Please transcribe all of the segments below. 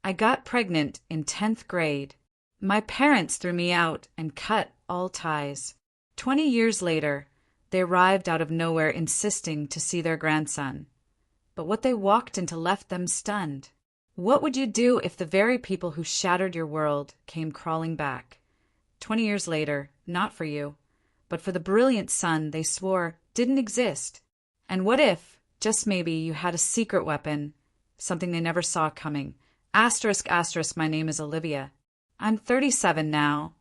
I got pregnant in 10th grade. My parents threw me out and cut all ties. 20 years later, they arrived out of nowhere insisting to see their grandson. But what they walked into left them stunned. What would you do if the very people who shattered your world came crawling back? 20 years later, not for you, but for the brilliant son they swore didn't exist. And what if, just maybe, you had a secret weapon, something they never saw coming? Asterisk, asterisk, my name is Olivia. I'm 37 now,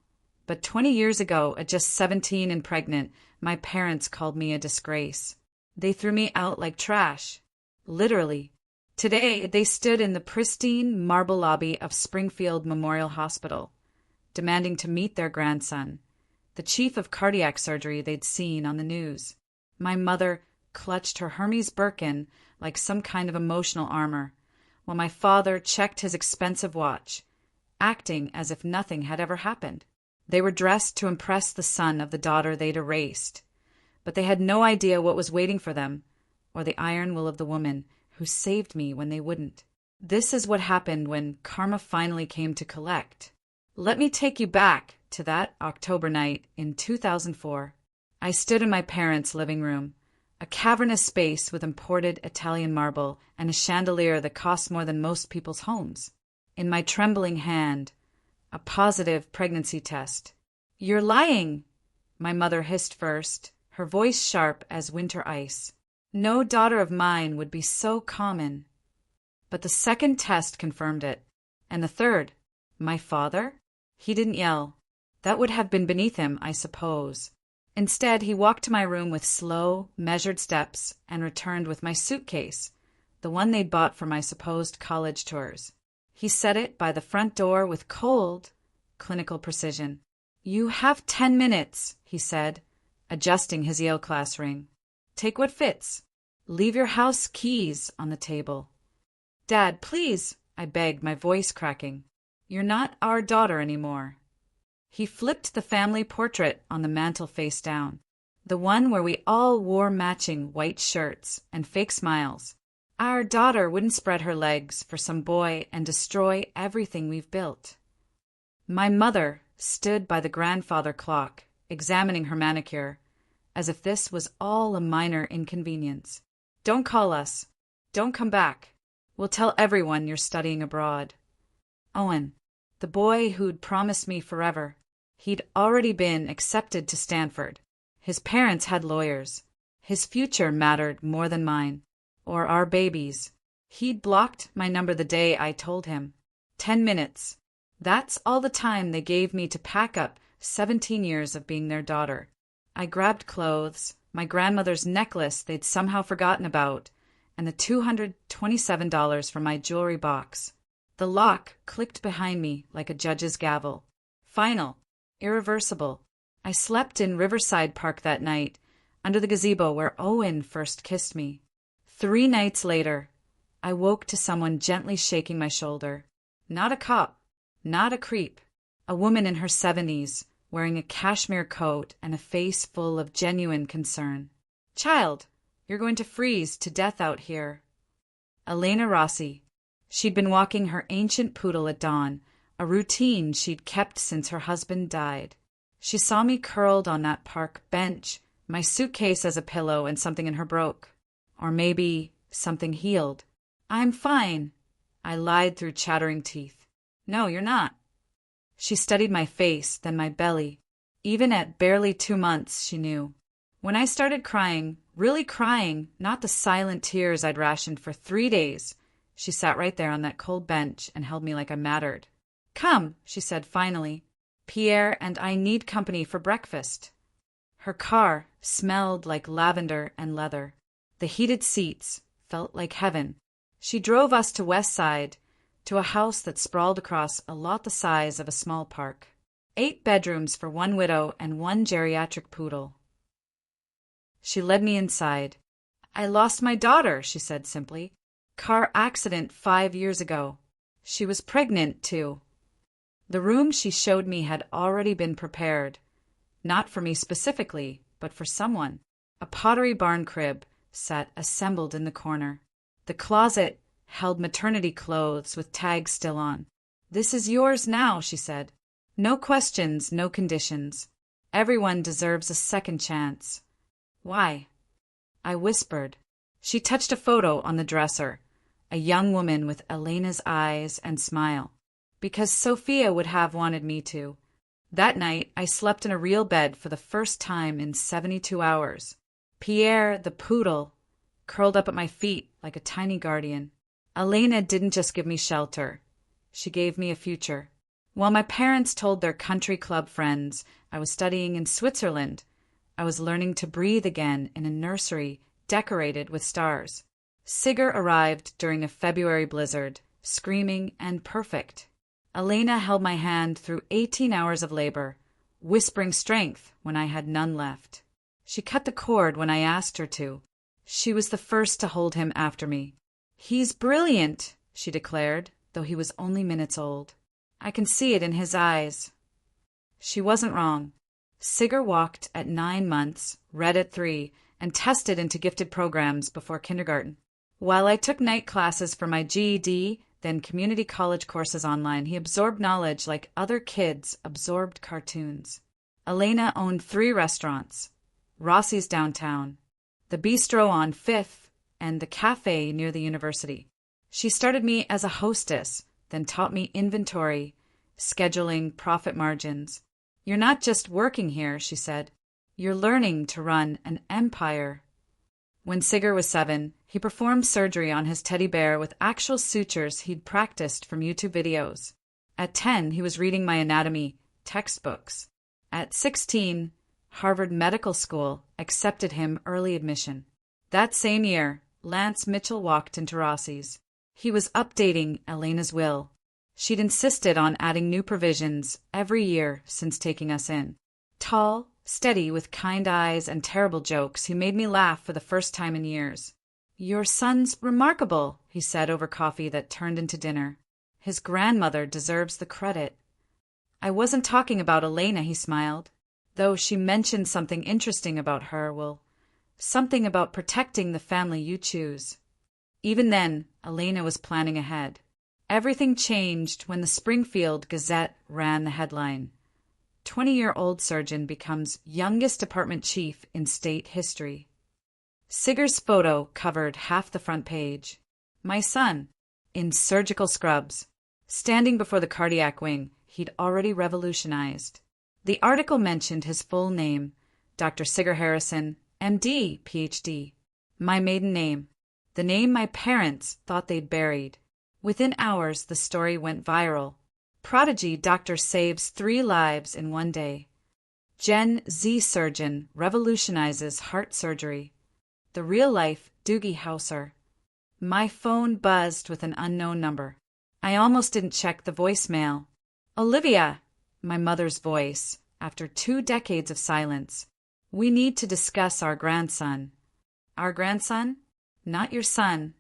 but 20 years ago, at just 17 and pregnant, my parents called me a disgrace. They threw me out like trash. Literally. Today, they stood in the pristine marble lobby of Springfield Memorial Hospital, demanding to meet their grandson, the chief of cardiac surgery they'd seen on the news. My mother clutched her Hermes Birkin like some kind of emotional armor, while my father checked his expensive watch, acting as if nothing had ever happened. They were dressed to impress the son of the daughter they'd erased, but they had no idea what was waiting for them, or the iron will of the woman who saved me when they wouldn't. This is what happened when karma finally came to collect. Let me take you back to that October night in 2004. I stood in my parents' living room, a cavernous space with imported Italian marble and a chandelier that cost more than most people's homes. In my trembling hand, a positive pregnancy test. "You're lying," my mother hissed first, her voice sharp as winter ice. No daughter of mine would be so common. But the second test confirmed it. And the third. My father? He didn't yell. That would have been beneath him, I suppose. Instead, he walked to my room with slow, measured steps and returned with my suitcase, the one they'd bought for my supposed college tours. He set it by the front door with cold, clinical precision. "You have 10 minutes," he said, adjusting his Yale class ring. "Take what fits. Leave your house keys on the table." "Dad, please," I begged, my voice cracking. "You're not our daughter anymore." He flipped the family portrait on the mantel face down, the one where we all wore matching white shirts and fake smiles. Our daughter wouldn't spread her legs for some boy and destroy everything we've built. My mother stood by the grandfather clock, examining her manicure, as if this was all a minor inconvenience. "Don't call us. Don't come back. We'll tell everyone you're studying abroad." Owen, the boy who'd promised me forever, he'd already been accepted to Stanford. His parents had lawyers. His future mattered more than mine, or our babies. He'd blocked my number the day I told him. 10 minutes. That's all the time they gave me to pack up 17 years of being their daughter. I grabbed clothes, my grandmother's necklace they'd somehow forgotten about, and the $227 from my jewelry box. The lock clicked behind me like a judge's gavel. Final. Irreversible. I slept in Riverside Park that night, under the gazebo where Owen first kissed me. 3 nights later, I woke to someone gently shaking my shoulder. Not a cop, not a creep. A woman in her 70s, wearing a cashmere coat and a face full of genuine concern. "Child, you're going to freeze to death out here." Elena Rossi. She'd been walking her ancient poodle at dawn, a routine she'd kept since her husband died. She saw me curled on that park bench, my suitcase as a pillow and something in her broke. Or maybe something healed. "I'm fine," I lied through chattering teeth. "No, you're not." She studied my face, then my belly. Even at barely 2 months, she knew. When I started crying, really crying, not the silent tears I'd rationed for 3 days, she sat right there on that cold bench and held me like I mattered. "Come," she said finally. "Pierre and I need company for breakfast." Her car smelled like lavender and leather. The heated seats felt like heaven. She drove us to West Side, to a house that sprawled across a lot the size of a small park. 8 bedrooms for 1 widow and 1 geriatric poodle. She led me inside. "I lost my daughter," she said simply. "Car accident 5 years ago. She was pregnant, too." The room she showed me had already been prepared. Not for me specifically, but for someone. A Pottery Barn crib sat assembled in the corner. The closet held maternity clothes with tags still on. "This is yours now," she said. "No questions, no conditions. Everyone deserves a second chance." "Why?" I whispered. She touched a photo on the dresser, a young woman with Elena's eyes and smile. "Because Sophia would have wanted me to." That night, I slept in a real bed for the first time in 72 hours. Pierre, the poodle, curled up at my feet like a tiny guardian. Elena didn't just give me shelter. She gave me a future. While my parents told their country club friends I was studying in Switzerland, I was learning to breathe again in a nursery decorated with stars. Sigur arrived during a February blizzard, screaming and perfect. Elena held my hand through 18 hours of labor, whispering strength when I had none left. She cut the cord when I asked her to. She was the first to hold him after me. "He's brilliant," she declared, though he was only minutes old. "I can see it in his eyes." She wasn't wrong. Sigur walked at 9 months, read at 3, and tested into gifted programs before kindergarten. While I took night classes for my GED, then community college courses online, he absorbed knowledge like other kids absorbed cartoons. Elena owned 3 restaurants: Rossi's downtown, the Bistro on 5th, and the cafe near the university. She started me as a hostess, then taught me inventory, scheduling, profit margins. "You're not just working here," she said. "You're learning to run an empire." When Sigur was 7, he performed surgery on his teddy bear with actual sutures he'd practiced from YouTube videos. At 10, he was reading my anatomy textbooks. At 16, Harvard Medical School accepted him early admission. That same year, Lance Mitchell walked into Rossi's. He was updating Elena's will. She'd insisted on adding new provisions every year since taking us in. Tall, steady, with kind eyes and terrible jokes, he made me laugh for the first time in years. "Your son's remarkable," he said over coffee that turned into dinner. "His grandmother deserves the credit." "I wasn't talking about Elena," he smiled, "though she mentioned something interesting about her, well, something about protecting the family you choose." Even then, Elena was planning ahead. Everything changed when the Springfield Gazette ran the headline: 20-year-old surgeon becomes youngest department chief in state history. Sigur's photo covered half the front page. My son, in surgical scrubs, standing before the cardiac wing he'd already revolutionized. The article mentioned his full name, Dr. Sigur Harrison, MD, PhD. My maiden name, the name my parents thought they'd buried. Within hours, the story went viral. Prodigy doctor saves 3 lives in one day. Gen Z surgeon revolutionizes heart surgery. The real-life Doogie Howser. My phone buzzed with an unknown number. I almost didn't check the voicemail. "Olivia," my mother's voice, after 2 decades of silence. "We need to discuss our grandson." "Our grandson? Not your son.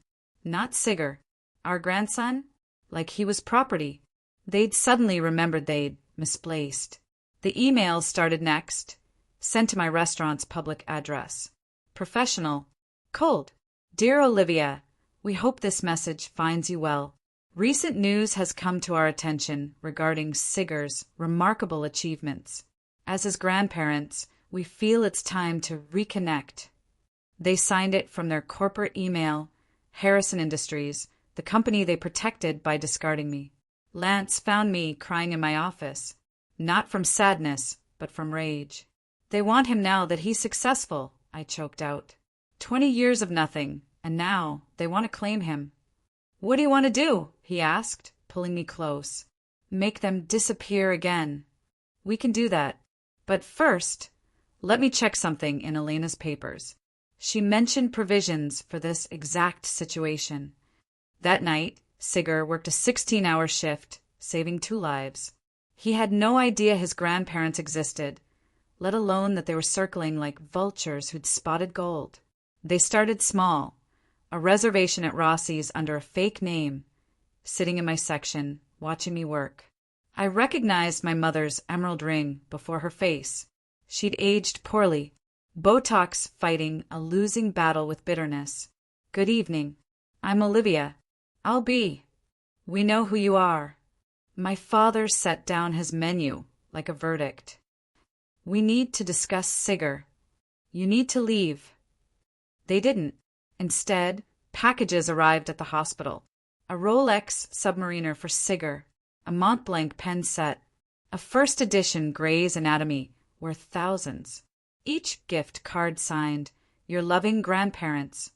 Not Sigur. Our grandson? Like he was property." They'd suddenly remembered they'd misplaced. The email started next, sent to my restaurant's public address. Professional. Cold. "Dear Olivia, we hope this message finds you well. Recent news has come to our attention regarding Sigur's remarkable achievements. As his grandparents, we feel it's time to reconnect." They signed it from their corporate email, Harrison Industries, the company they protected by discarding me. Lance found me crying in my office, not from sadness, but from rage. "They want him now that he's successful," I choked out. 20 years of nothing, and now they want to claim him. "What do you want to do?" he asked, pulling me close. "Make them disappear again." "We can do that. But first, let me check something in Elena's papers." She mentioned provisions for this exact situation. That night, Sigur worked a 16-hour shift, saving 2 lives. He had no idea his grandparents existed, let alone that they were circling like vultures who'd spotted gold. They started small, a reservation at Rossi's under a fake name, sitting in my section, watching me work. I recognized my mother's emerald ring before her face. She'd aged poorly, Botox fighting a losing battle with bitterness. "Good evening. I'm Olivia." I'll be. We know who you are. My father set down his menu like a verdict. We need to discuss Sigger. You need to leave. They didn't. Instead, packages arrived at the hospital. A Rolex Submariner for Sigger, a Montblanc pen set, a first edition Gray's Anatomy worth thousands. Each gift card signed, "Your loving grandparents."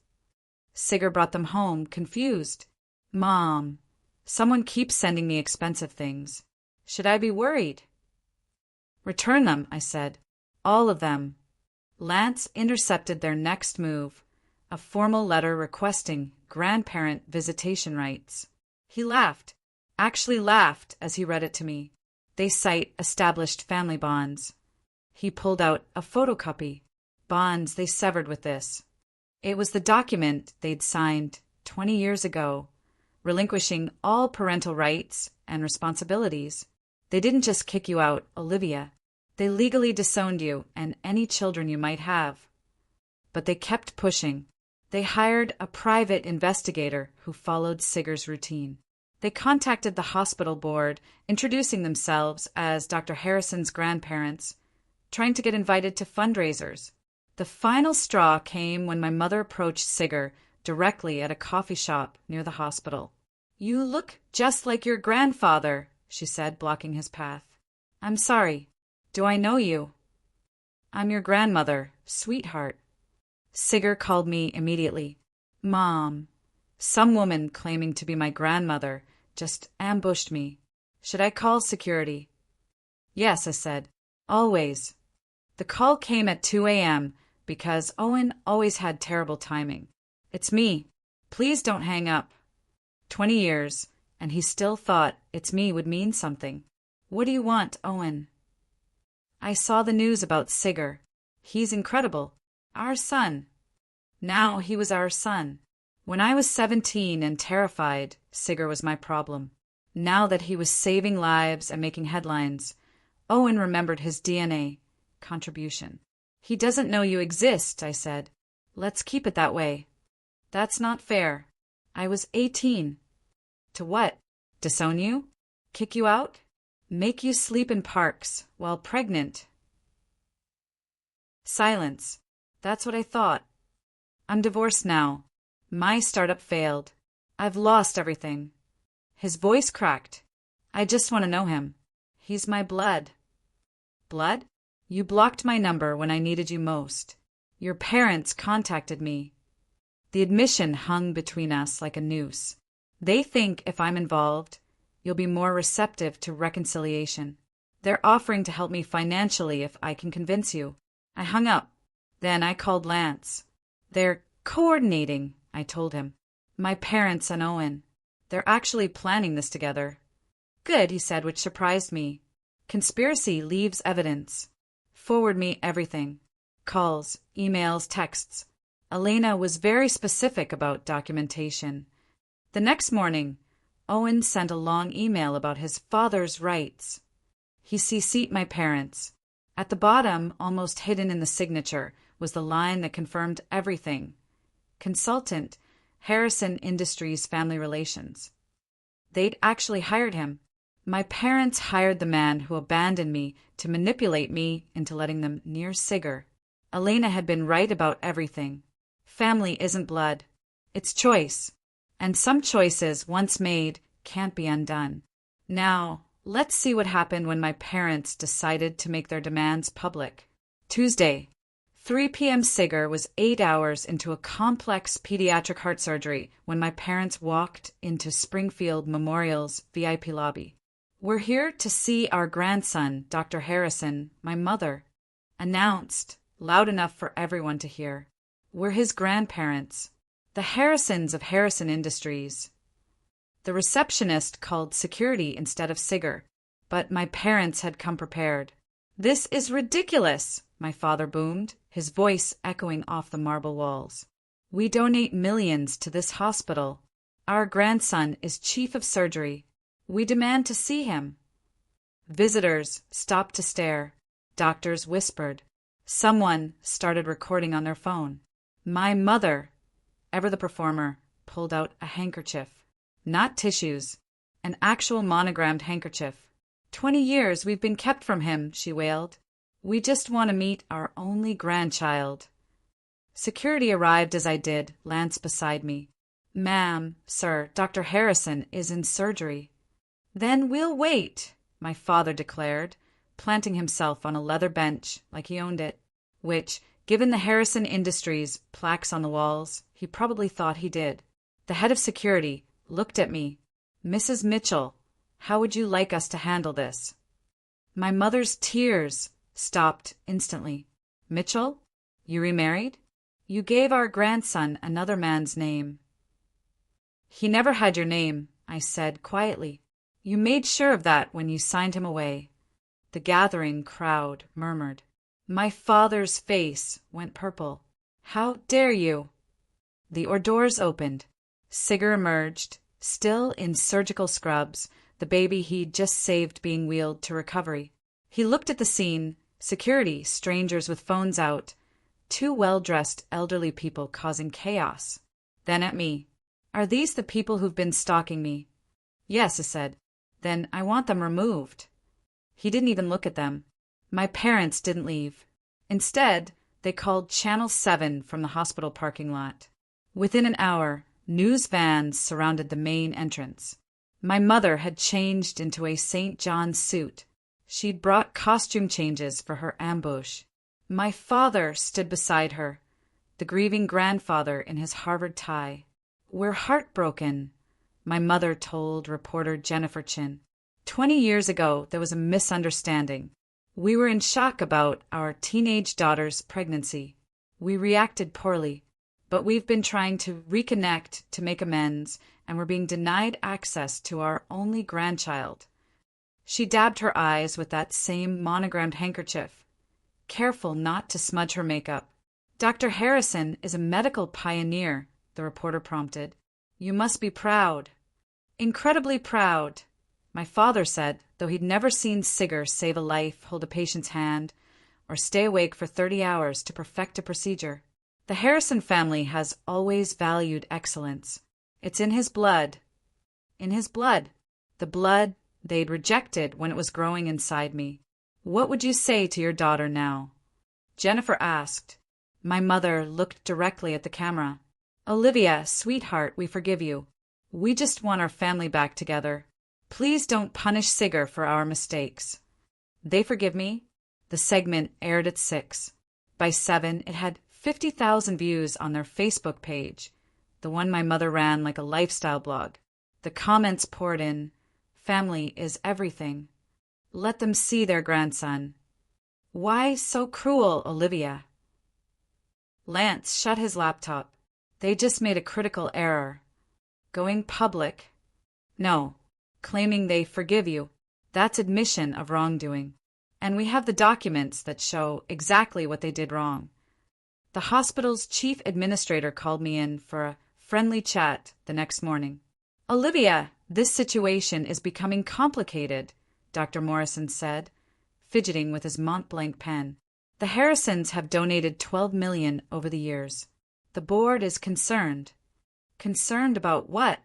Sigger brought them home, confused. "Mom, someone keeps sending me expensive things. Should I be worried?" "Return them," I said. "All of them." Lance intercepted their next move, a formal letter requesting grandparent visitation rights. He laughed, actually laughed as he read it to me. They cite established family bonds. He pulled out a photocopy. Bonds they severed with this. It was the document they'd signed 20 years ago, relinquishing all parental rights and responsibilities. They didn't just kick you out, Olivia. They legally disowned you and any children you might have. But they kept pushing. They hired a private investigator who followed Sigger's routine. They contacted the hospital board, introducing themselves as Dr. Harrison's grandparents, trying to get invited to fundraisers. The final straw came when my mother approached Sigger directly at a coffee shop near the hospital. "You look just like your grandfather," she said, blocking his path. "I'm sorry. Do I know you?" "I'm your grandmother, sweetheart." Sigger called me immediately. "Mom, some woman claiming to be my grandmother just ambushed me. Should I call security?" "Yes," I said. "Always." The call came at 2 a.m. because Owen always had terrible timing. "It's me. Please don't hang up." 20 years, and he still thought "it's me" would mean something. "What do you want, Owen?" "I saw the news about Sigger. He's incredible. Our son." Now he was our son. When I was 17 and terrified, Sigger was my problem. Now that he was saving lives and making headlines, Owen remembered his DNA contribution. "He doesn't know you exist," I said. "Let's keep it that way." "That's not fair. I was 18. To what? Disown you? Kick you out? Make you sleep in parks while pregnant?" Silence. "That's what I thought. I'm divorced now. My startup failed. I've lost everything." His voice cracked. "I just want to know him. He's my blood." "Blood? You blocked my number when I needed you most. Your parents contacted me." The admission hung between us like a noose. "They think if I'm involved, you'll be more receptive to reconciliation. They're offering to help me financially if I can convince you." I hung up. Then I called Lance. "They're coordinating," I told him. "My parents and Owen. They're actually planning this together." "Good," he said, which surprised me. "Conspiracy leaves evidence. Forward me everything. Calls, emails, texts." Elena was very specific about documentation. The next morning, Owen sent a long email about his father's rights. He CC'd my parents. At the bottom, almost hidden in the signature, was the line that confirmed everything. Consultant, Harrison Industries Family Relations. They'd actually hired him. My parents hired the man who abandoned me to manipulate me into letting them near Sigger. Elena had been right about everything. Family isn't blood. It's choice. And some choices, once made, can't be undone. Now, let's see what happened when my parents decided to make their demands public. Tuesday, 3 p.m. Sigger was 8 hours into a complex pediatric heart surgery when my parents walked into Springfield Memorial's VIP lobby. "We're here to see our grandson, Dr. Harrison," my mother announced, loud enough for everyone to hear. "We're his grandparents, the Harrisons of Harrison Industries." The receptionist called security instead of Sigger, but my parents had come prepared. "This is ridiculous," my father boomed, his voice echoing off the marble walls. "We donate millions to this hospital. Our grandson is chief of surgery. We demand to see him." Visitors stopped to stare. Doctors whispered. Someone started recording on their phone. My mother, ever the performer, pulled out a handkerchief. Not tissues. An actual monogrammed handkerchief. 20 years we've been kept from him, she wailed. We just want to meet our only grandchild. Security arrived as I did, Lance beside me. Ma'am, sir, Dr. Harrison is in surgery. Then we'll wait, my father declared, planting himself on a leather bench like he owned it, which, given the Harrison Industries plaques on the walls, he probably thought he did. The head of security looked at me. Mrs. Mitchell, how would you like us to handle this? My mother's tears stopped instantly. Mitchell? You remarried? You gave our grandson another man's name. He never had your name, I said quietly. You made sure of that when you signed him away. The gathering crowd murmured. My father's face went purple. How dare you? The hors d'oeuvres opened. Sigger emerged, still in surgical scrubs, the baby he'd just saved being wheeled to recovery. He looked at the scene, security, strangers with phones out, two well-dressed elderly people causing chaos. Then at me. Are these the people who've been stalking me? Yes, I said. Then I want them removed. He didn't even look at them. My parents didn't leave. Instead, they called Channel 7 from the hospital parking lot. Within an hour, news vans surrounded the main entrance. My mother had changed into a St. John's suit. She'd brought costume changes for her ambush. My father stood beside her, the grieving grandfather in his Harvard tie. We're heartbroken, my mother told reporter Jennifer Chin. 20 years ago, there was a misunderstanding. We were in shock about our teenage daughter's pregnancy. We reacted poorly, but we've been trying to reconnect to make amends, and we're being denied access to our only grandchild. She dabbed her eyes with that same monogrammed handkerchief, careful not to smudge her makeup. Dr. Harrison is a medical pioneer, the reporter prompted. You must be proud. Incredibly proud, my father said, though he'd never seen Sigger save a life, hold a patient's hand, or stay awake for 30 hours to perfect a procedure. The Harrison family has always valued excellence. It's in his blood. In his blood. The blood they'd rejected when it was growing inside me. What would you say to your daughter now? Jennifer asked. My mother looked directly at the camera. Olivia, sweetheart, we forgive you. We just want our family back together. Please don't punish Sigger for our mistakes. They forgive me? The segment aired at 6. By 7, it had 50,000 views on their Facebook page, the one my mother ran like a lifestyle blog. The comments poured in. Family is everything. Let them see their grandson. Why so cruel, Olivia? Lance shut his laptop. They just made a critical error. Going public? No. Claiming they forgive you. That's admission of wrongdoing. And we have the documents that show exactly what they did wrong. The hospital's chief administrator called me in for a friendly chat the next morning. Olivia, this situation is becoming complicated, Dr. Morrison said, fidgeting with his Montblanc pen. The Harrisons have donated $12 million over the years. The board is concerned. Concerned about what?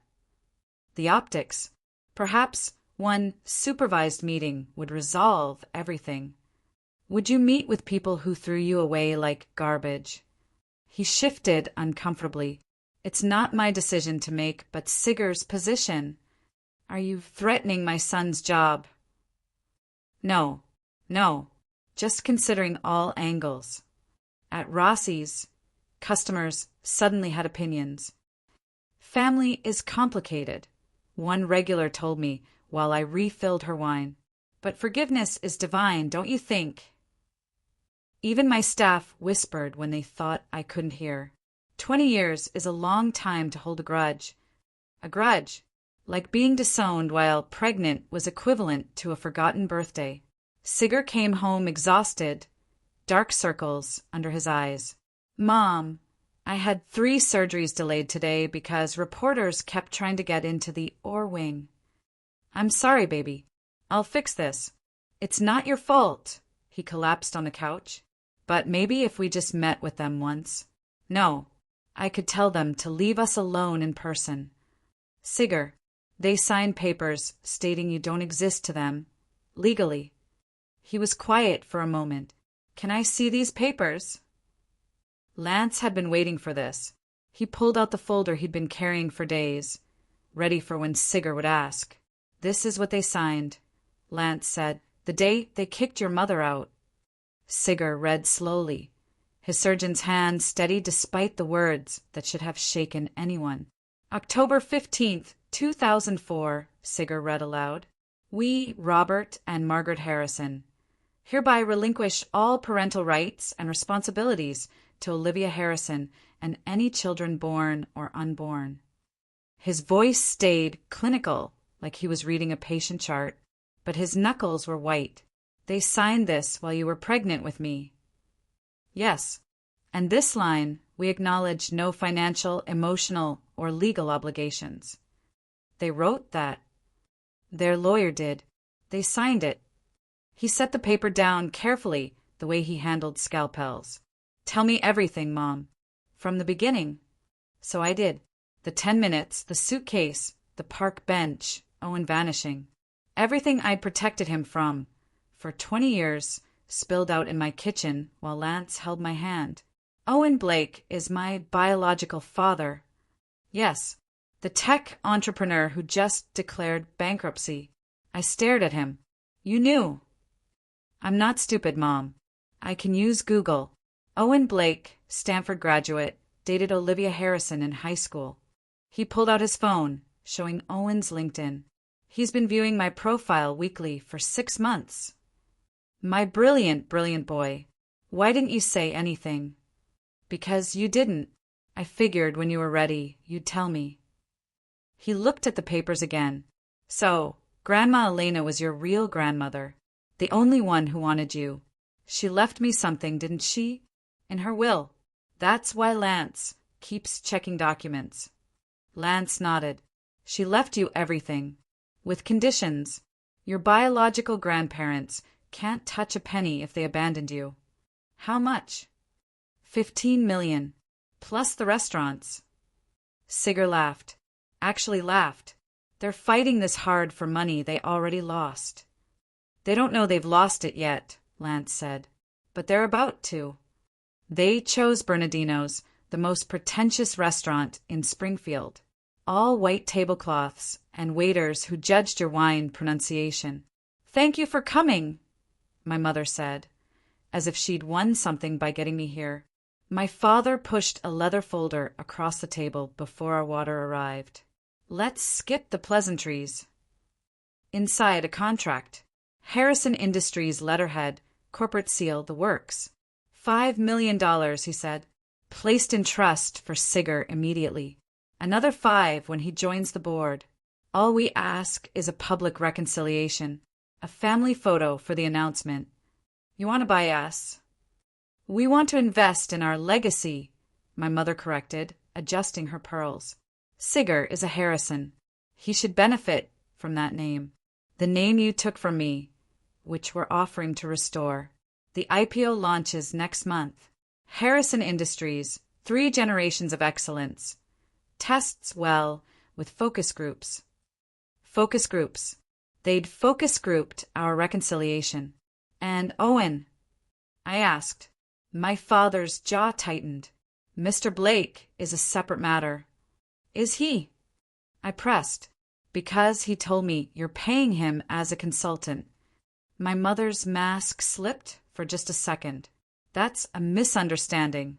The optics. Perhaps one supervised meeting would resolve everything. Would you meet with people who threw you away like garbage? He shifted uncomfortably. It's not my decision to make, but Sigger's position. Are you threatening my son's job? No. Just considering all angles. At Rossi's, customers suddenly had opinions. Family is complicated, one regular told me while I refilled her wine. But forgiveness is divine, don't you think? Even my staff whispered when they thought I couldn't hear. 20 years is a long time to hold a grudge. A grudge, like being disowned while pregnant, was equivalent to a forgotten birthday. Sigger came home exhausted, dark circles under his eyes. Mom, I had 3 surgeries delayed today because reporters kept trying to get into the OR wing. I'm sorry, baby. I'll fix this. It's not your fault. He collapsed on the couch. But maybe if we just met with them once. No, I could tell them to leave us alone in person. Sigger, They sign papers stating you don't exist to them, legally. He was quiet for a moment. Can I see these papers? Lance had been waiting for this. He pulled out the folder he'd been carrying for days, ready for when Sigurd would ask. This is what they signed, Lance said, the day they kicked your mother out. Sigurd read slowly, his surgeon's hand steady despite the words that should have shaken anyone. October 15th, 2004, Sigurd read aloud. We, Robert and Margaret Harrison, hereby relinquish all parental rights and responsibilities to Olivia Harrison and any children born or unborn. His voice stayed clinical, like he was reading a patient chart, but his knuckles were white. They signed this while you were pregnant with me. Yes. And this line, we acknowledge no financial, emotional, or legal obligations. They wrote that. Their lawyer did. They signed it. He set the paper down carefully, the way he handled scalpels. Tell me everything, Mom. From the beginning. So I did. The 10 minutes, the suitcase, the park bench, Owen vanishing. Everything I'd protected him from, for 20 years, spilled out in my kitchen while Lance held my hand. Owen Blake is my biological father. Yes, the tech entrepreneur who just declared bankruptcy. I stared at him. You knew. I'm not stupid, Mom. I can use Google. Owen Blake, Stanford graduate, dated Olivia Harrison in high school. He pulled out his phone, showing Owen's LinkedIn. He's been viewing my profile weekly for 6 months. My brilliant, brilliant boy. Why didn't you say anything? Because you didn't. I figured when you were ready, you'd tell me. He looked at the papers again. So, Grandma Elena was your real grandmother, the only one who wanted you. She left me something, didn't she? In her will. That's why Lance keeps checking documents. Lance nodded. She left you everything. With conditions. Your biological grandparents can't touch a penny if they abandoned you. How much? 15 million. Plus the restaurants. Sigurd laughed. Actually laughed. They're fighting this hard for money they already lost. They don't know they've lost it yet, Lance said. But they're about to. They chose Bernardino's, the most pretentious restaurant in Springfield. All white tablecloths and waiters who judged your wine pronunciation. Thank you for coming, my mother said, as if she'd won something by getting me here. My father pushed a leather folder across the table before our water arrived. Let's skip the pleasantries. Inside, a contract. Harrison Industries letterhead, corporate seal, the works. $5 million, he said. Placed in trust for Sigurd immediately. Another 5 when he joins the board. All we ask is a public reconciliation. A family photo for the announcement. You want to buy us? We want to invest in our legacy, my mother corrected, adjusting her pearls. Sigurd is a Harrison. He should benefit from that name. The name you took from me, which we're offering to restore. The IPO launches next month. Harrison Industries, 3 generations of excellence. Tests well with focus groups. Focus groups. They'd focus grouped our reconciliation. And Owen, I asked. My father's jaw tightened. Mr. Blake is a separate matter. Is he? I pressed. Because he told me you're paying him as a consultant. My mother's mask slipped for just a second. That's a misunderstanding.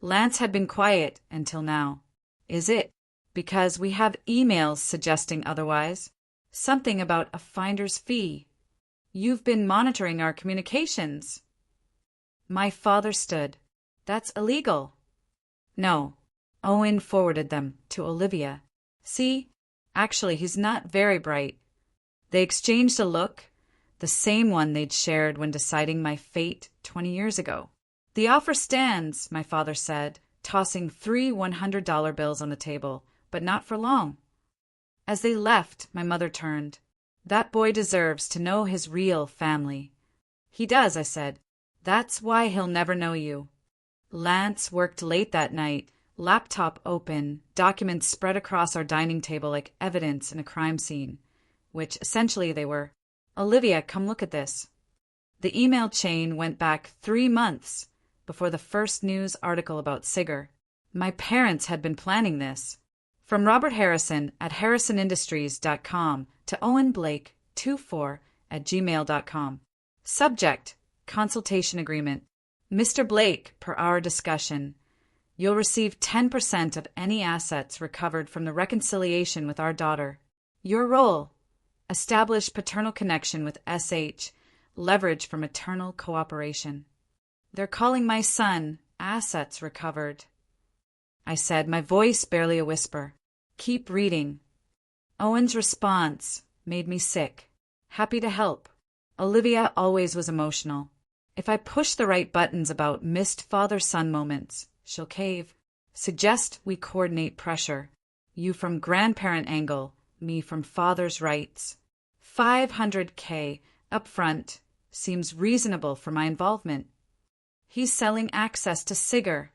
Lance had been quiet until now. Is it? Because we have emails suggesting otherwise. Something about a finder's fee. You've been monitoring our communications. My father stood. That's illegal. No. Owen forwarded them to Olivia. See? Actually, he's not very bright. They exchanged a look, the same one they'd shared when deciding my fate 20 years ago. The offer stands, my father said, tossing 3 $100 bills on the table, but not for long. As they left, my mother turned. That boy deserves to know his real family. He does, I said. That's why he'll never know you. Lance worked late that night Laptop open, documents spread across our dining table like evidence in a crime scene, which essentially they were. Olivia, come look at this. The email chain went back 3 months before the first news article about Sigur. My parents had been planning this. From Robert Harrison at harrisonindustries.com to Owen Blake 24@gmail.com. Subject: Consultation Agreement. Mr. Blake, per our discussion, you'll receive 10% of any assets recovered from the reconciliation with our daughter. Your role: establish paternal connection with SH, leverage for maternal cooperation. They're calling my son assets recovered. I said, my voice barely a whisper. Keep reading. Owen's response made me sick. Happy to help. Olivia always was emotional. If I push the right buttons about missed father-son moments, she'll cave. Suggest we coordinate pressure. You from grandparent angle, me from father's rights. $500K upfront seems reasonable for my involvement. He's selling access to Sigur.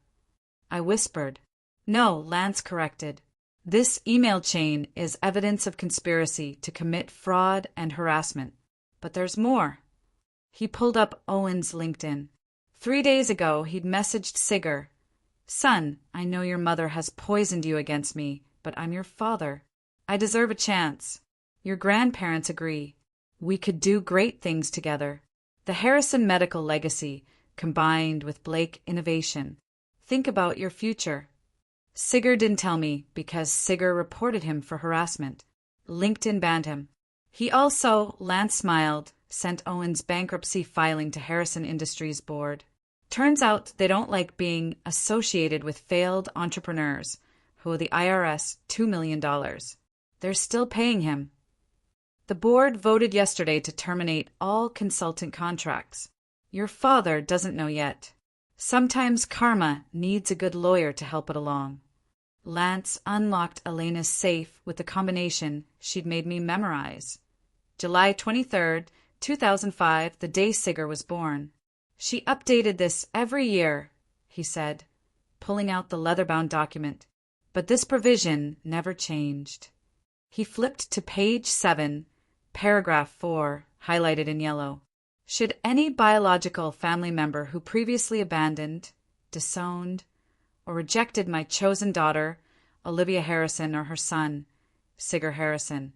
I whispered. No, Lance corrected. This email chain is evidence of conspiracy to commit fraud and harassment. But there's more. He pulled up Owen's LinkedIn. 3 days ago, he'd messaged Sigur. Son, I know your mother has poisoned you against me, but I'm your father. I deserve a chance. Your grandparents agree. We could do great things together. The Harrison medical legacy combined with Blake innovation. Think about your future. Sigur didn't tell me because Sigur reported him for harassment. LinkedIn banned him. He also, Lance smiled, sent Owen's bankruptcy filing to Harrison Industries board. Turns out they don't like being associated with failed entrepreneurs who owe the IRS $2 million. They're still paying him. The board voted yesterday to terminate all consultant contracts. Your father doesn't know yet. Sometimes karma needs a good lawyer to help it along. Lance unlocked Elena's safe with the combination she'd made me memorize. July 23rd, 2005, the day Sigur was born. She updated this every year, he said, pulling out the leather-bound document. But this provision never changed. He flipped to page 7, paragraph 4, highlighted in yellow. Should any biological family member who previously abandoned, disowned, or rejected my chosen daughter, Olivia Harrison, or her son, Sigur Harrison,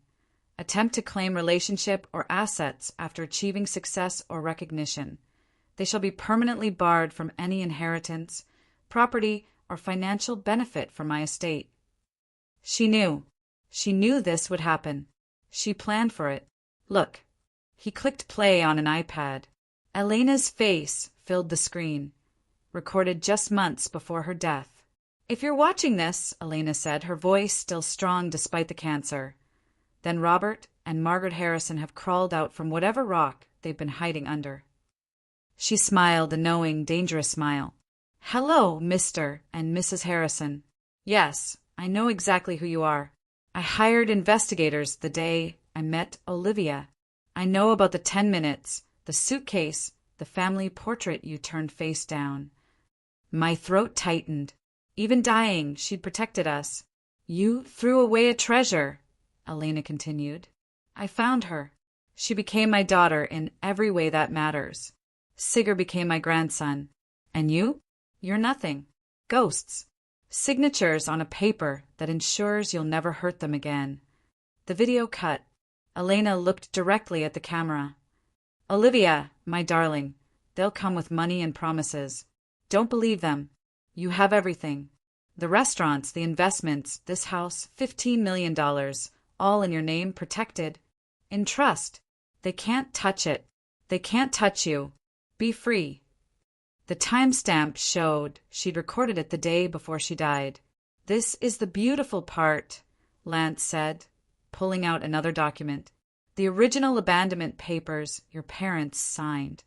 attempt to claim relationship or assets after achieving success or recognition, they shall be permanently barred from any inheritance, property, or financial benefit from my estate. She knew. She knew this would happen. She planned for it. Look. He clicked play on an iPad. Elena's face filled the screen, recorded just months before her death. If you're watching this, Elena said, her voice still strong despite the cancer, then Robert and Margaret Harrison have crawled out from whatever rock they've been hiding under. She smiled, a knowing, dangerous smile. Hello, Mr. and Mrs. Harrison. Yes, I know exactly who you are. I hired investigators the day I met Olivia. I know about the 10 minutes, the suitcase, the family portrait you turned face down. My throat tightened. Even dying, she'd protected us. You threw away a treasure, Elena continued. I found her. She became my daughter in every way that matters. Sigur became my grandson. And you? You're nothing. Ghosts. Signatures on a paper that ensures you'll never hurt them again. The video cut. Elena looked directly at the camera. Olivia, my darling, they'll come with money and promises. Don't believe them. You have everything. The restaurants, the investments, this house, $15 million, all in your name, protected. In trust. They can't touch it. They can't touch you. Be free. The timestamp showed she'd recorded it the day before she died. This is the beautiful part, Lance said, pulling out another document. The original abandonment papers your parents signed.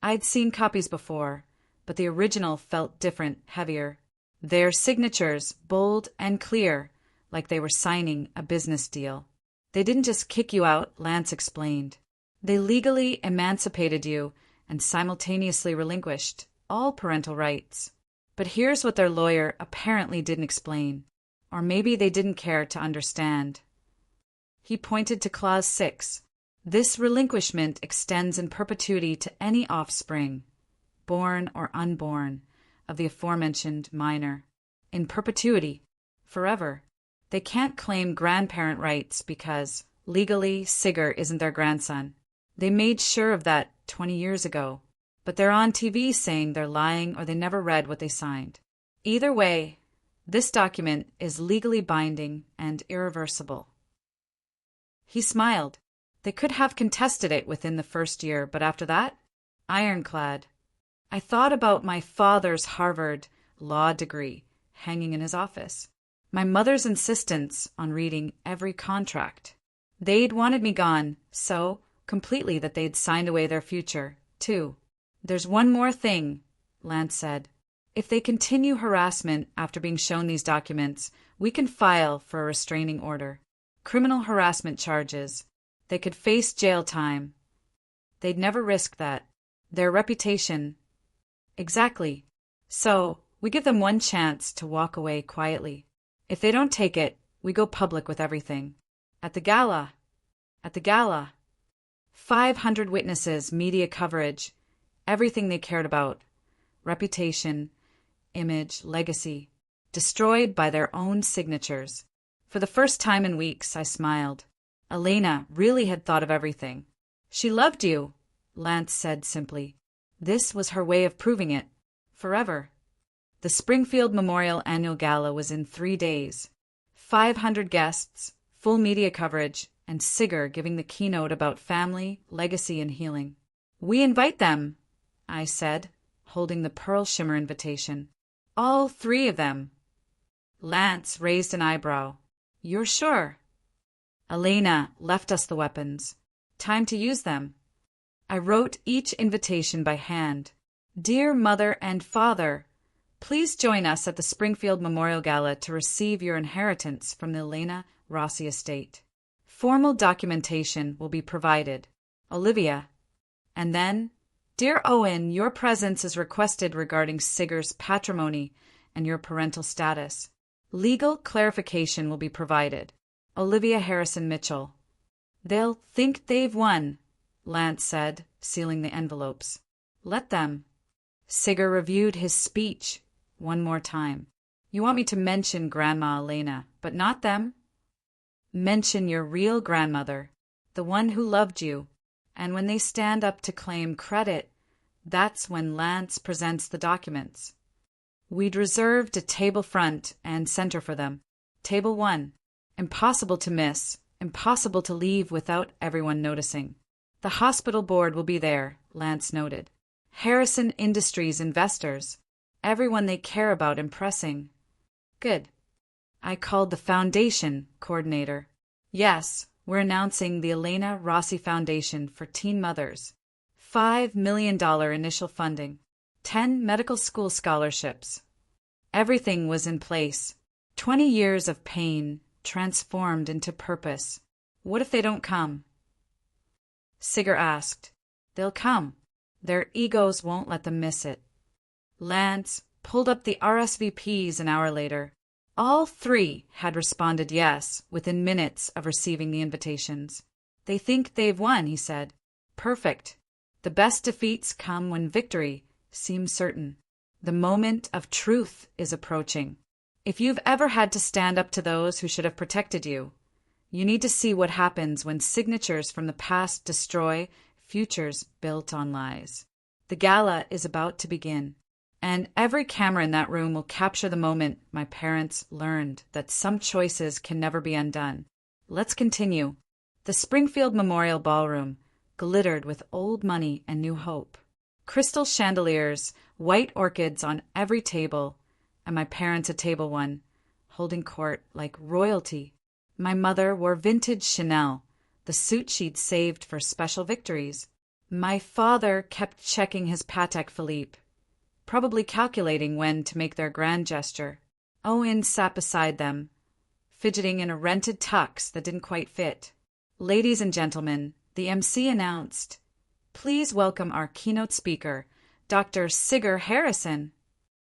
I'd seen copies before, but the original felt different, heavier. Their signatures, bold and clear, like they were signing a business deal. They didn't just kick you out, Lance explained. They legally emancipated you and simultaneously relinquished all parental rights. But here's what their lawyer apparently didn't explain. Or maybe they didn't care to understand. He pointed to Clause 6. This relinquishment extends in perpetuity to any offspring, born or unborn, of the aforementioned minor. In perpetuity. Forever. They can't claim grandparent rights because, legally, Sigger isn't their grandson. They made sure of that 20 years ago. But they're on TV saying they're lying or they never read what they signed. Either way, this document is legally binding and irreversible. He smiled. They could have contested it within the first year, but after that, ironclad. I thought about my father's Harvard law degree hanging in his office. My mother's insistence on reading every contract. They'd wanted me gone so completely that they'd signed away their future, too. There's one more thing, Lance said. If they continue harassment after being shown these documents, we can file for a restraining order. Criminal harassment charges. They could face jail time. They'd never risk that. Their reputation. Exactly. So, we give them one chance to walk away quietly. If they don't take it, we go public with everything. At the gala. 500 witnesses, media coverage, everything they cared about. Reputation, image, legacy. Destroyed by their own signatures. For the first time in weeks, I smiled. Elena really had thought of everything. She loved you, Lance said simply. This was her way of proving it. Forever. The Springfield Memorial Annual Gala was in 3 days. 500 guests, full media coverage, and Sigger giving the keynote about family, legacy, and healing. We invite them, I said, holding the pearl shimmer invitation. All 3 of them. Lance raised an eyebrow. You're sure? Elena left us the weapons. Time to use them. I wrote each invitation by hand. Dear Mother and Father, please join us at the Springfield Memorial Gala to receive your inheritance from the Elena Rossi estate. Formal documentation will be provided. Olivia. And then, Dear Owen, your presence is requested regarding Sigger's patrimony and your parental status. Legal clarification will be provided. Olivia Harrison Mitchell. They'll think they've won, Lance said, sealing the envelopes. Let them. Sigger reviewed his speech one more time. You want me to mention Grandma Elena, but not them? Mention your real grandmother, the one who loved you, and when they stand up to claim credit, that's when Lance presents the documents. We'd reserved a table front and center for them. Table 1. Impossible to miss, impossible to leave without everyone noticing. The hospital board will be there, Lance noted. Harrison Industries investors, everyone they care about impressing. Good. I called the foundation coordinator. Yes, we're announcing the Elena Rossi Foundation for Teen Mothers. $5 million initial funding. 10 medical school scholarships. Everything was in place. 20 years of pain transformed into purpose. What if they don't come? Sigger asked. They'll come. Their egos won't let them miss it. Lance pulled up the RSVPs an hour later. All 3 had responded yes within minutes of receiving the invitations. They think they've won, he said. Perfect. The best defeats come when victory seems certain. The moment of truth is approaching. If you've ever had to stand up to those who should have protected you, you need to see what happens when signatures from the past destroy futures built on lies. The gala is about to begin, and every camera in that room will capture the moment my parents learned that some choices can never be undone. Let's continue. The Springfield Memorial Ballroom glittered with old money and new hope. Crystal chandeliers, white orchids on every table, and my parents at table 1, holding court like royalty. My mother wore vintage Chanel, the suit she'd saved for special victories. My father kept checking his Patek Philippe, probably calculating when to make their grand gesture. Owen sat beside them, fidgeting in a rented tux that didn't quite fit. Ladies and gentlemen, the MC announced, please welcome our keynote speaker, Dr. Sigger Harrison.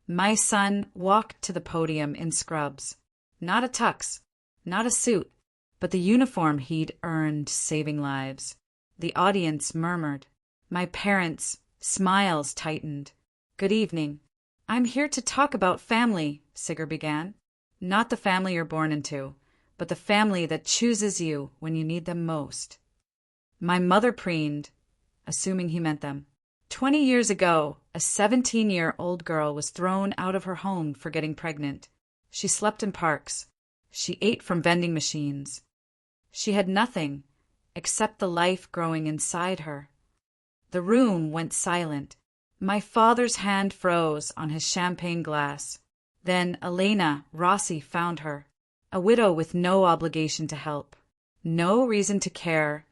My son walked to the podium in scrubs. Not a tux, not a suit, but the uniform he'd earned saving lives. The audience murmured. My parents' smiles tightened. Good evening. I'm here to talk about family, Sigur began. Not the family you're born into, but the family that chooses you when you need them most. My mother preened, assuming he meant them. 20 years ago, a 17-year-old girl was thrown out of her home for getting pregnant. She slept in parks. She ate from vending machines. She had nothing except the life growing inside her. The room went silent. My father's hand froze on his champagne glass. Then Elena Rossi found her, a widow with no obligation to help, no reason to care,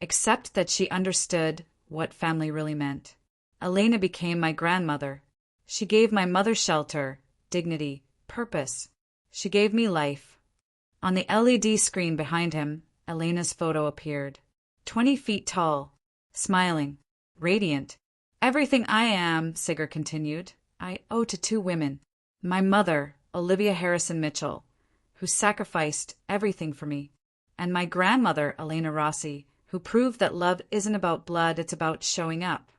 except that she understood what family really meant. Elena became my grandmother. She gave my mother shelter, dignity, purpose. She gave me life. On the LED screen behind him, Elena's photo appeared. 20 feet tall, smiling, radiant. Everything I am, Sigur continued, I owe to two women. My mother, Olivia Harrison Mitchell, who sacrificed everything for me, and my grandmother, Elena Rossi, who proved that love isn't about blood, it's about showing up.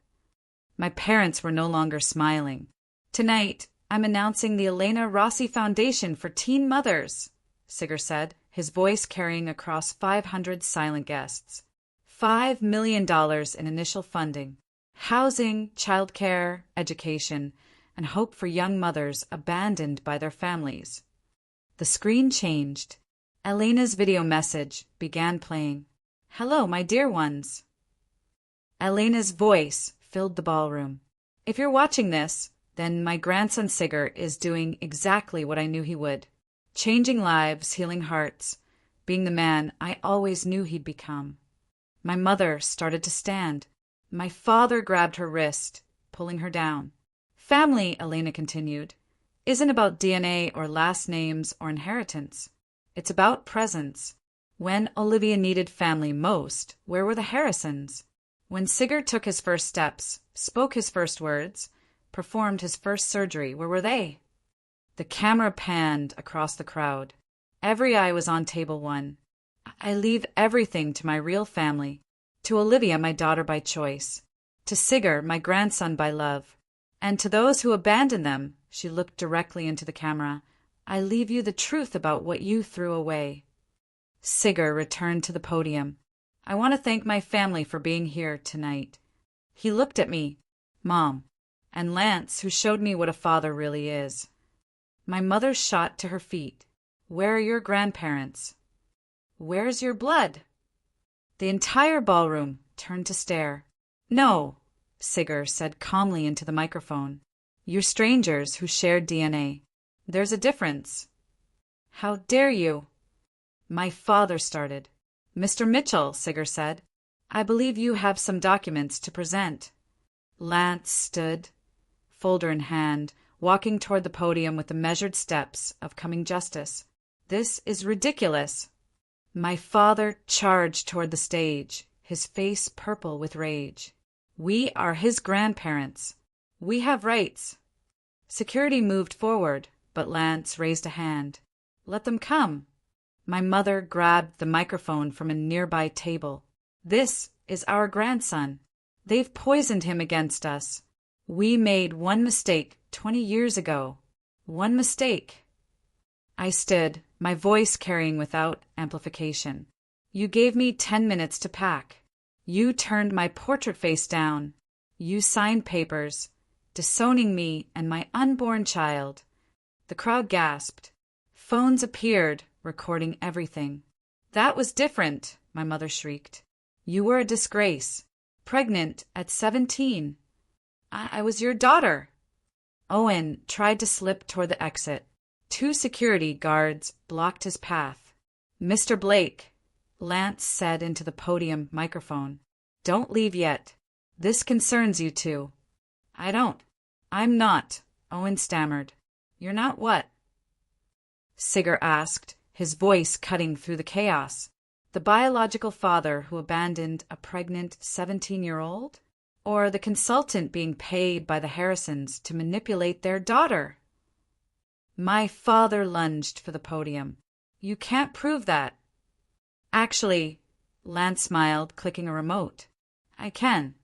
My parents were no longer smiling. Tonight, I'm announcing the Elena Rossi Foundation for Teen Mothers, Sigur said, his voice carrying across 500 silent guests. $5 million in initial funding. Housing, childcare, education, and hope for young mothers abandoned by their families. The screen changed. Elena's video message began playing. Hello, my dear ones. Elena's voice filled the ballroom. If you're watching this, then my grandson Sigur is doing exactly what I knew he would. Changing lives, healing hearts, being the man I always knew he'd become. My mother started to stand. My father grabbed her wrist, pulling her down. Family, Elena continued, isn't about DNA or last names or inheritance. It's about presence. When Olivia needed family most, where were the Harrisons? When Sigur took his first steps, spoke his first words, performed his first surgery, where were they? The camera panned across the crowd. Every eye was on table one. I leave everything to my real family, to Olivia, my daughter by choice, to Sigur, my grandson by love, and to those who abandon them, she looked directly into the camera, I leave you the truth about what you threw away. Sigur returned to the podium. I want to thank my family for being here tonight. He looked at me, Mom, and Lance, who showed me what a father really is. My mother shot to her feet. Where are your grandparents? Where's your blood? The entire ballroom turned to stare. No, Sigur said calmly into the microphone. You're strangers who shared DNA. There's a difference. How dare you? My father started. Mr. Mitchell, Sigur said, I believe you have some documents to present. Lance stood, folder in hand, walking toward the podium with the measured steps of coming justice. This is ridiculous. My father charged toward the stage, his face purple with rage. We are his grandparents. We have rights. Security moved forward, but Lance raised a hand. Let them come. My mother grabbed the microphone from a nearby table. This is our grandson. They've poisoned him against us. We made one mistake 20 years ago. One mistake. I stood, my voice carrying without amplification. You gave me 10 minutes to pack. You turned my portrait face down. You signed papers, disowning me and my unborn child. The crowd gasped. Phones appeared, recording everything. That was different, my mother shrieked. You were a disgrace. Pregnant at 17. I was your daughter. Owen tried to slip toward the exit. 2 security guards blocked his path. Mr. Blake, Lance said into the podium microphone. Don't leave yet. This concerns you two. I don't. I'm not, Owen stammered. You're not what? Sigur asked, his voice cutting through the chaos. The biological father who abandoned a pregnant 17-year-old? Or the consultant being paid by the Harrisons to manipulate their daughter? My father lunged for the podium. You can't prove that. Actually, Lance smiled, clicking a remote. I can.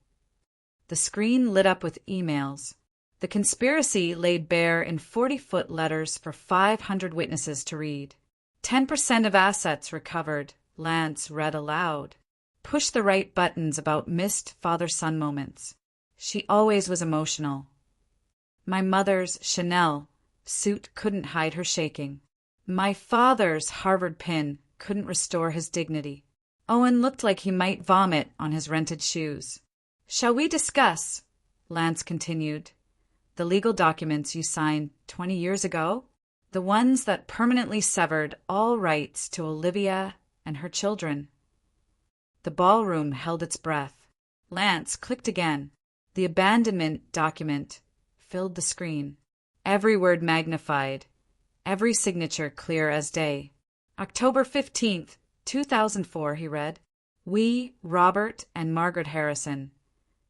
The screen lit up with emails. The conspiracy laid bare in 40-foot letters for 500 witnesses to read. 10% of assets recovered, Lance read aloud. Push the right buttons about missed father-son moments. She always was emotional. My mother's Chanel suit couldn't hide her shaking. My father's Harvard pin couldn't restore his dignity. Owen looked like he might vomit on his rented shoes. Shall we discuss, Lance continued, the legal documents you signed 20 years ago? The ones that permanently severed all rights to Olivia and her children. The ballroom held its breath. Lance clicked again. The abandonment document filled the screen. Every word magnified. Every signature clear as day. October 15th, 2004, he read. We, Robert and Margaret Harrison,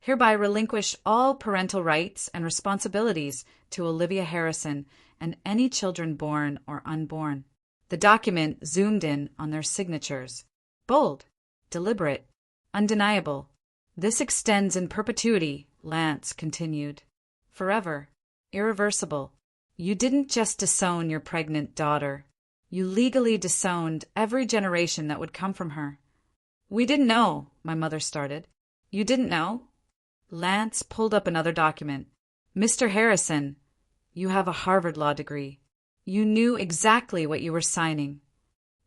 hereby relinquish all parental rights and responsibilities to Olivia Harrison and any children born or unborn. The document zoomed in on their signatures. Bold, deliberate, undeniable. This extends in perpetuity, Lance continued. Forever, irreversible. You didn't just disown your pregnant daughter. You legally disowned every generation that would come from her. We didn't know, my mother started. You didn't know? Lance pulled up another document. Mr. Harrison, you have a Harvard Law degree. You knew exactly what you were signing.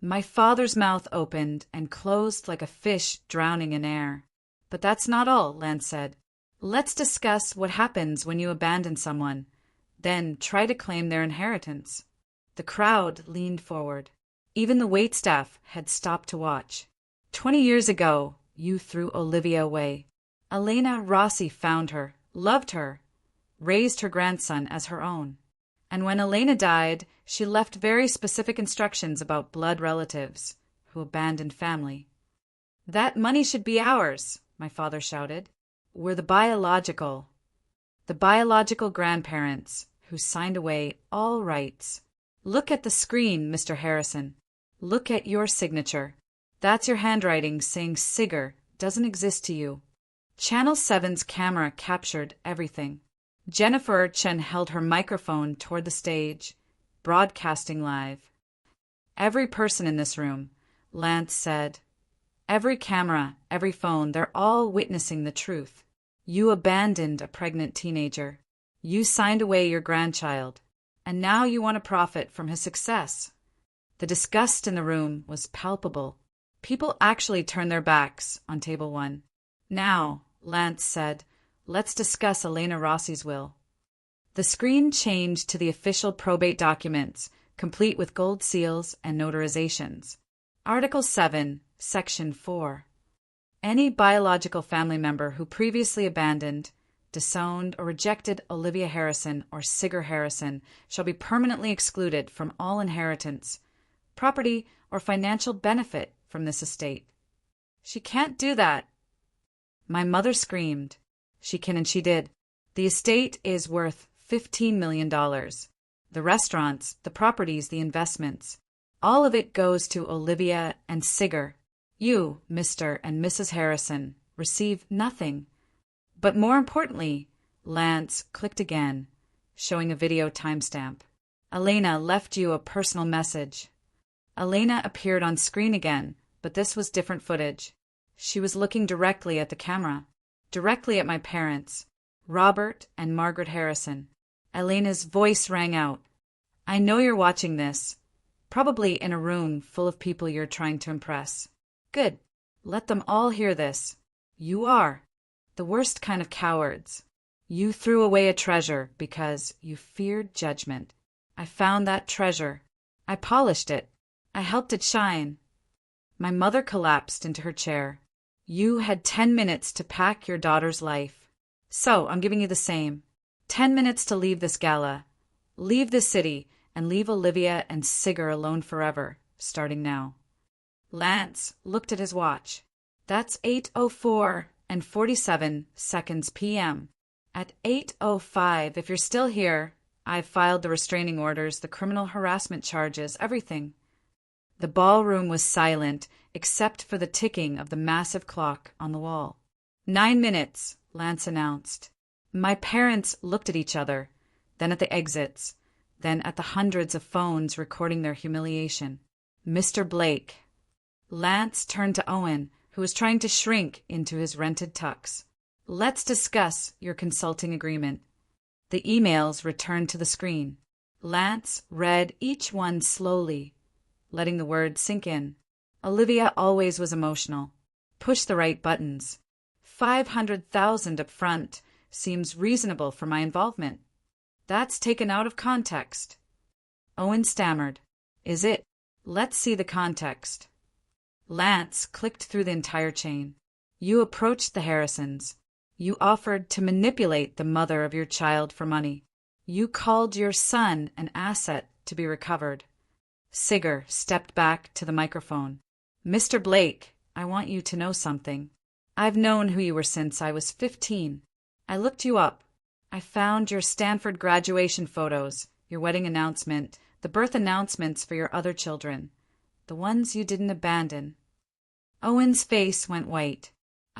My father's mouth opened and closed like a fish drowning in air. But that's not all, Lance said. Let's discuss what happens when you abandon someone, then try to claim their inheritance. The crowd leaned forward. Even the waitstaff had stopped to watch. 20 years ago, you threw Olivia away. Elena Rossi found her, loved her, raised her grandson as her own. And when Elena died, she left very specific instructions about blood relatives who abandoned family. That money should be ours, my father shouted. We're the biological grandparents who signed away all rights. Look at the screen, Mr. Harrison. Look at your signature. That's your handwriting saying Sigger doesn't exist to you. Channel 7's camera captured everything. Jennifer Chen held her microphone toward the stage, broadcasting live. Every person in this room, Lance said. Every camera, every phone, they're all witnessing the truth. You abandoned a pregnant teenager. You signed away your grandchild. And now you want to profit from his success. The disgust in the room was palpable. People actually turned their backs on table 1. Now, Lance said, let's discuss Elena Rossi's will. The screen changed to the official probate documents, complete with gold seals and notarizations. Article 7, Section 4. Any biological family member who previously abandoned, disowned, or rejected Olivia Harrison or Sigger Harrison shall be permanently excluded from all inheritance, property, or financial benefit from this estate. She can't do that. My mother screamed. She can, and she did. The estate is worth $15 million. The restaurants, the properties, the investments. All of it goes to Olivia and Sigger. You, Mr. and Mrs. Harrison, receive nothing. But more importantly, Lance clicked again, showing a video timestamp. Elena left you a personal message. Elena appeared on screen again, but this was different footage. She was looking directly at the camera, directly at my parents, Robert and Margaret Harrison. Elena's voice rang out. I know you're watching this, probably in a room full of people you're trying to impress. Good. Let them all hear this. You are the worst kind of cowards. You threw away a treasure because you feared judgment. I found that treasure. I polished it. I helped it shine. My mother collapsed into her chair. You had 10 minutes to pack your daughter's life. So I'm giving you the same. 10 minutes to leave this gala, leave this city, and leave Olivia and Sigger alone forever, starting now. Lance looked at his watch. That's 8:04 and 47 seconds p.m. At 8:05, if you're still here, I've filed the restraining orders, the criminal harassment charges, everything. The ballroom was silent, except for the ticking of the massive clock on the wall. 9 minutes, Lance announced. My parents looked at each other, then at the exits, then at the hundreds of phones recording their humiliation. Mr. Blake. Lance turned to Owen, who was trying to shrink into his rented tux. Let's discuss your consulting agreement. The emails returned to the screen. Lance read each one slowly, letting the words sink in. Olivia always was emotional. Push the right buttons. 500,000 up front seems reasonable for my involvement. That's taken out of context. Owen stammered. Is it? Let's see the context. Lance clicked through the entire chain. You approached the Harrisons. You offered to manipulate the mother of your child for money. You called your son an asset to be recovered. Sigur stepped back to the microphone. Mr. Blake, I want you to know something. I've known who you were since I was 15. I looked you up. I found your Stanford graduation photos, your wedding announcement, the birth announcements for your other children, the ones you didn't abandon. Owen's face went white.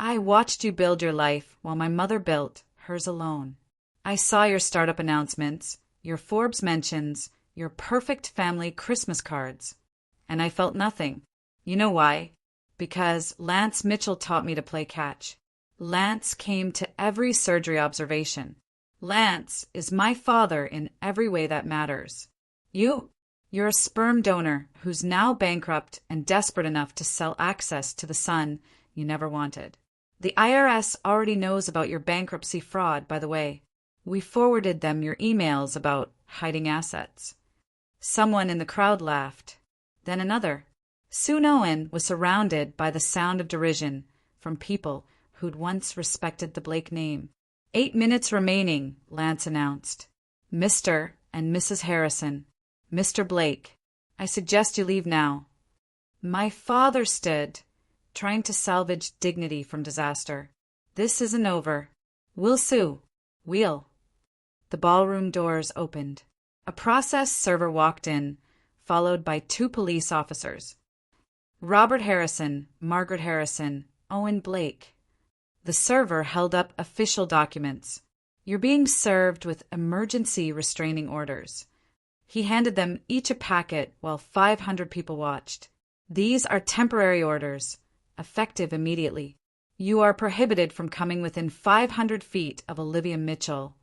I watched you build your life while my mother built hers alone. I saw your startup announcements, your Forbes mentions, your perfect family Christmas cards. And I felt nothing. You know why? Because Lance Mitchell taught me to play catch. Lance came to every surgery observation. Lance is my father in every way that matters. You're a sperm donor who's now bankrupt and desperate enough to sell access to the son you never wanted. The IRS already knows about your bankruptcy fraud, by the way. We forwarded them your emails about hiding assets. Someone in the crowd laughed. Then another. Soon Owen was surrounded by the sound of derision from people who'd once respected the Blake name. 8 minutes remaining, Lance announced. Mr. and Mrs. Harrison. Mr. Blake, I suggest you leave now. My father stood, trying to salvage dignity from disaster. This isn't over. We'll sue. We'll. The ballroom doors opened. A process server walked in, followed by 2 police officers. Robert Harrison, Margaret Harrison, Owen Blake. The server held up official documents. You're being served with emergency restraining orders. He handed them each a packet while 500 people watched. These are temporary orders, effective immediately. You are prohibited from coming within 500 feet of Olivia Mitchell,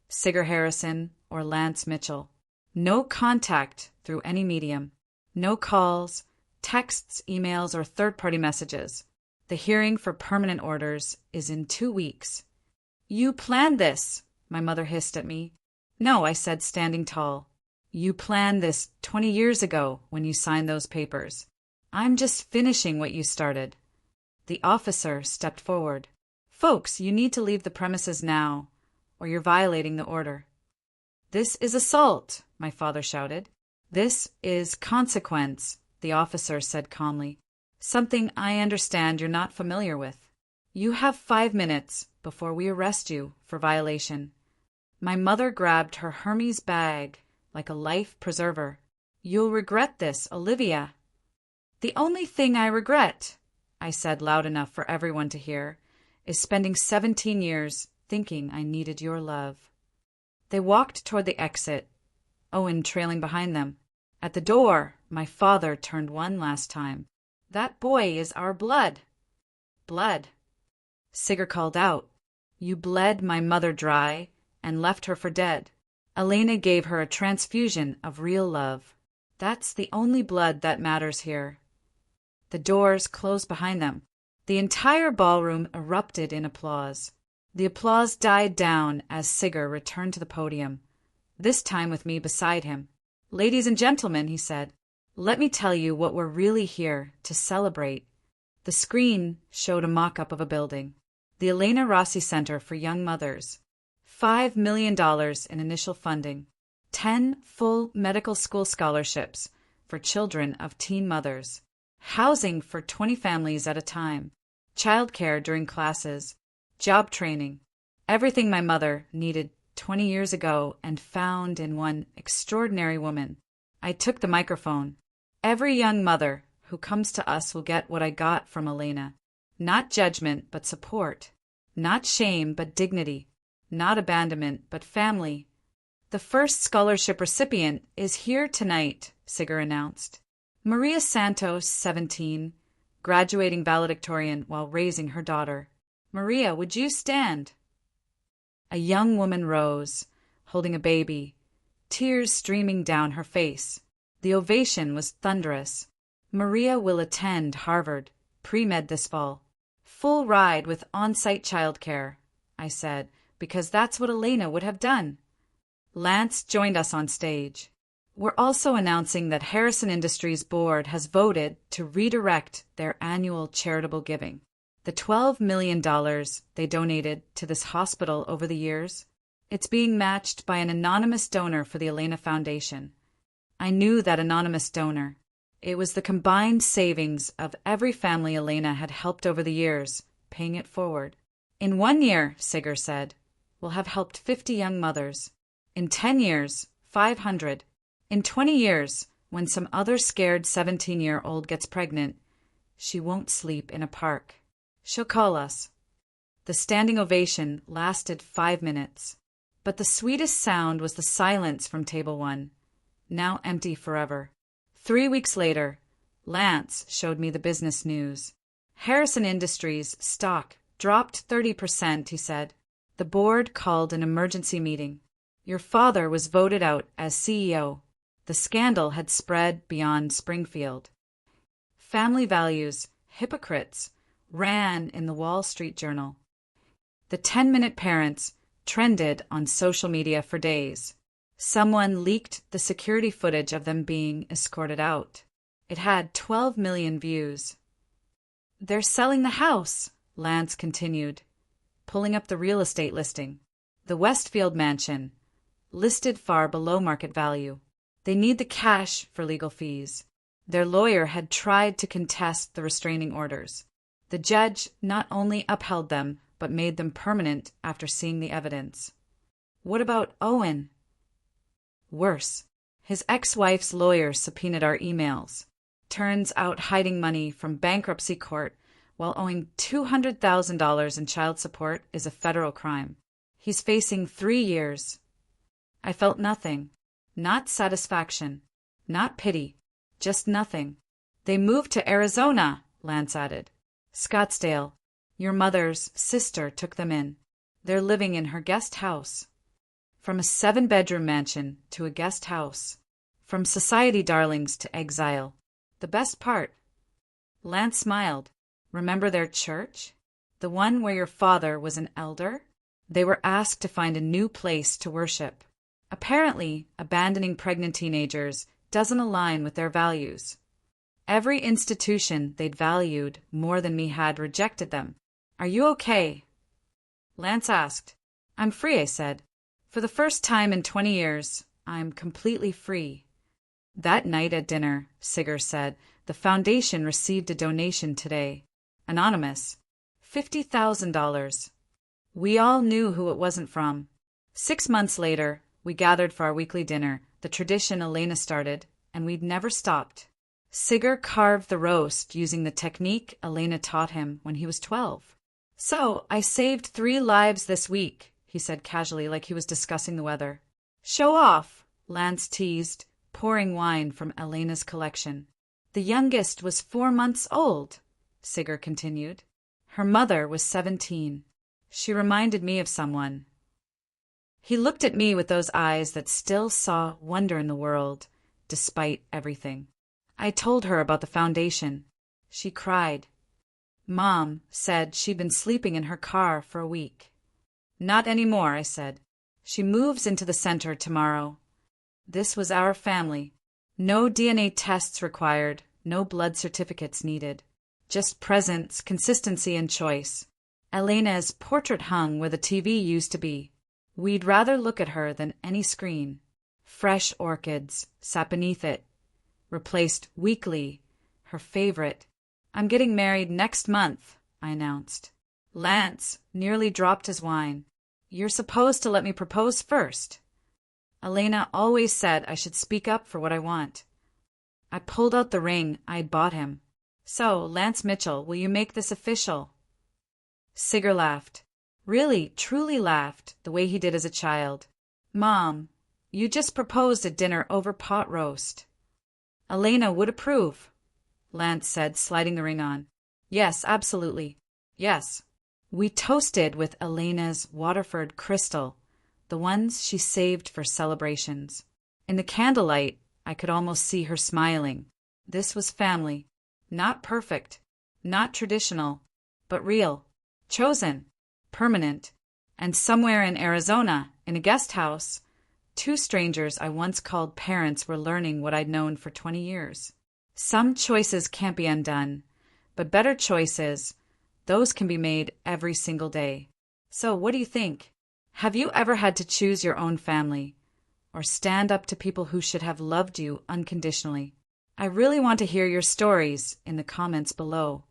Sigur Harrison, or Lance Mitchell. No contact through any medium. No calls, texts, emails, or third-party messages. The hearing for permanent orders is in 2 weeks. You planned this, my mother hissed at me. No, I said, standing tall. You planned this 20 years ago when you signed those papers. I'm just finishing what you started. The officer stepped forward. Folks, you need to leave the premises now, or you're violating the order. This is assault, my father shouted. This is consequence, the officer said calmly. Something I understand you're not familiar with. You have 5 minutes before we arrest you for violation. My mother grabbed her Hermes bag like a life preserver. You'll regret this, Olivia. The only thing I regret, I said loud enough for everyone to hear, is spending 17 years thinking I needed your love. They walked toward the exit, Owen trailing behind them. At the door, my father turned one last time. That boy is our blood. Blood. Sigur called out. You bled my mother dry and left her for dead. Elena gave her a transfusion of real love. That's the only blood that matters here. The doors closed behind them. The entire ballroom erupted in applause. The applause died down as Sigur returned to the podium, this time with me beside him. Ladies and gentlemen, he said, let me tell you what we're really here to celebrate. The screen showed a mock-up of a building. The Elena Rossi Center for Young Mothers. $5 million in initial funding. 10 full medical school scholarships for children of teen mothers. Housing for 20 families at a time. Childcare during classes. Job training. Everything my mother needed 20 years ago and found in one extraordinary woman. I took the microphone. Every young mother who comes to us will get what I got from Elena. Not judgment, but support. Not shame, but dignity. Not abandonment, but family. The first scholarship recipient is here tonight, Sigur announced. Maria Santos, 17, graduating valedictorian while raising her daughter. Maria, would you stand? A young woman rose, holding a baby, tears streaming down her face. The ovation was thunderous. Maria will attend Harvard, pre-med this fall. Full ride with on-site childcare, I said, because that's what Elena would have done. Lance joined us on stage. We're also announcing that Harrison Industries board has voted to redirect their annual charitable giving. The $12 million they donated to this hospital over the years, it's being matched by an anonymous donor for the Elena Foundation. I knew that anonymous donor. It was the combined savings of every family Elena had helped over the years, paying it forward. In 1 year, Sigur said, we'll have helped 50 young mothers. In 10 years, 500. In 20 years, when some other scared 17-year-old gets pregnant, she won't sleep in a park. She'll call us. The standing ovation lasted 5 minutes, but the sweetest sound was the silence from Table 1, now empty forever. 3 weeks later, Lance showed me the business news. Harrison Industries stock dropped 30%, he said. The board called an emergency meeting. Your father was voted out as CEO. The scandal had spread beyond Springfield. Family values, hypocrites, ran in the Wall Street Journal. The 10-minute parents trended on social media for days. Someone leaked the security footage of them being escorted out. It had 12 million views. They're selling the house, Lance continued, pulling up the real estate listing. The Westfield mansion, listed far below market value. They need the cash for legal fees. Their lawyer had tried to contest the restraining orders. The judge not only upheld them, but made them permanent after seeing the evidence. What about Owen? Worse. His ex-wife's lawyer subpoenaed our emails. Turns out hiding money from bankruptcy court while owing $200,000 in child support is a federal crime. He's facing 3 years. I felt nothing. Not satisfaction. Not pity. Just nothing. They moved to Arizona, Lance added. Scottsdale. Your mother's sister took them in. They're living in her guest house. From a 7-bedroom mansion to a guest house. From society darlings to exile. The best part. Lance smiled. Remember their church? The one where your father was an elder? They were asked to find a new place to worship. Apparently, abandoning pregnant teenagers doesn't align with their values. Every institution they'd valued more than me had rejected them. Are you okay? Lance asked. I'm free, I said. For the first time in 20 years, I'm completely free. That night at dinner, Sigur said, the foundation received a donation today. Anonymous. $50,000. We all knew who it wasn't from. 6 months later, we gathered for our weekly dinner, the tradition Elena started, and we'd never stopped. Sigur carved the roast using the technique Elena taught him when he was 12. So, I saved 3 lives this week, he said casually like he was discussing the weather. Show off, Lance teased, pouring wine from Elena's collection. The youngest was 4 months old, Sigur continued. Her mother was 17. She reminded me of someone. He looked at me with those eyes that still saw wonder in the world, despite everything. I told her about the foundation. She cried. Mom said she'd been sleeping in her car for a week. Not anymore, I said. She moves into the center tomorrow. This was our family. No DNA tests required, no blood certificates needed. Just presence, consistency, and choice. Elena's portrait hung where the TV used to be. We'd rather look at her than any screen. Fresh orchids sat beneath it. Replaced weekly, her favorite. I'm getting married next month, I announced. Lance nearly dropped his wine. You're supposed to let me propose first. Elena always said I should speak up for what I want. I pulled out the ring I had bought him. So, Lance Mitchell, will you make this official? Sigurd laughed. Really, truly laughed, the way he did as a child. Mom, you just proposed at dinner over pot roast. Elena would approve, Lance said, sliding the ring on. Yes, absolutely. Yes. We toasted with Elena's Waterford crystal, the ones she saved for celebrations. In the candlelight, I could almost see her smiling. This was family. Not perfect, not traditional, but real. Chosen, permanent, and somewhere in Arizona, in a guest house, two strangers I once called parents were learning what I'd known for 20 years. Some choices can't be undone, but better choices, those can be made every single day. So what do you think? Have you ever had to choose your own family, or stand up to people who should have loved you unconditionally? I really want to hear your stories in the comments below.